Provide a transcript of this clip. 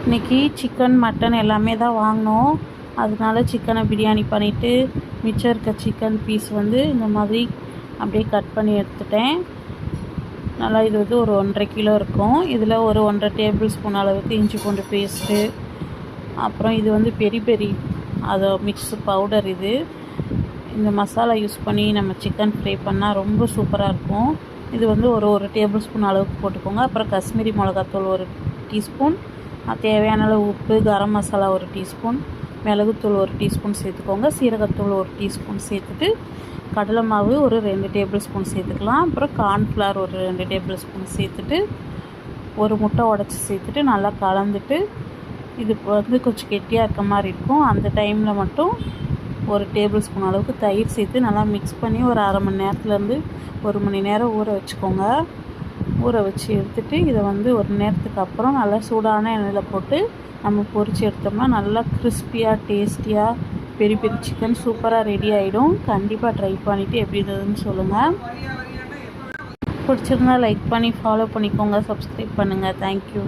இன்றைக்கி chicken mutton எல்லாமே தான் வாங்கினோம். அதனால சிக்கனை பிரியாணி பண்ணிவிட்டு மிச்சம் இருக்க சிக்கன் பீஸ் வந்து இந்த மாதிரி அப்படியே கட் பண்ணி எடுத்துட்டேன். நல்லா இது வந்து ஒரு 1.5 கிலோ இருக்கும். இதில் ஒரு 1.5 டேபிள் ஸ்பூன் அளவுக்கு இஞ்சி பூண்டு பேஸ்ட்டு, அப்புறம் இது வந்து பெரி பெரி அதை மிக்ஸ் பவுடர். இந்த மசாலா யூஸ் பண்ணி நம்ம சிக்கன் ஃப்ரை பண்ணால் ரொம்ப சூப்பராக இருக்கும். இது வந்து ஒரு டேபிள் ஸ்பூன் அளவுக்கு போட்டுக்கோங்க. அப்புறம் காஷ்மீரி மிளகாத்தூள் 1 டீஸ்பூன், தேவையான அளவு உப்பு, கரம் மசாலா 1 டீஸ்பூன், மிளகுத்தூள் 1 டீஸ்பூன் சேர்த்துக்கோங்க. சீரகத்தூள் 1 டீஸ்பூன் சேர்த்துட்டு கடலை மாவு ஒரு 2 டேபிள் ஸ்பூன் சேர்த்துக்கலாம். அப்புறம் கார்ன்ஃப்ளவர் ஒரு 2 டேபிள் ஸ்பூன் சேர்த்துட்டு ஒரு முட்டை உடச்சி சேர்த்துட்டு நல்லா கலந்துட்டு, இது வந்து கொஞ்சம் கெட்டியாக இருக்க மாதிரி இருக்கும். அந்த டைமில் மட்டும் 1 டேபிள் ஸ்பூன் அளவுக்கு தயிர் சேர்த்து நல்லா மிக்ஸ் பண்ணி ஒரு அரை மணி நேரத்துலேருந்து 1 மணி நேரம் ஊற வச்சுக்கோங்க. ஊற வச்சு எடுத்துகிட்டு இதை வந்து 1 நேரத்துக்கு அப்புறம் நல்லா சூடான எண்ணெயில் போட்டு நம்ம பொரித்து எடுத்தோம்னா நல்லா கிறிஸ்பியாக டேஸ்டியாக பெரிய பெரிய சிக்கன் சூப்பராக ரெடி ஆகிடும். கண்டிப்பாக ட்ரை பண்ணிவிட்டு எப்படி இருந்ததுன்னு சொல்லுங்கள். பிடிச்சிருந்தா லைக் பண்ணி ஃபாலோ பண்ணிக்கோங்க, சப்ஸ்கிரைப் பண்ணுங்கள். தேங்க்யூ.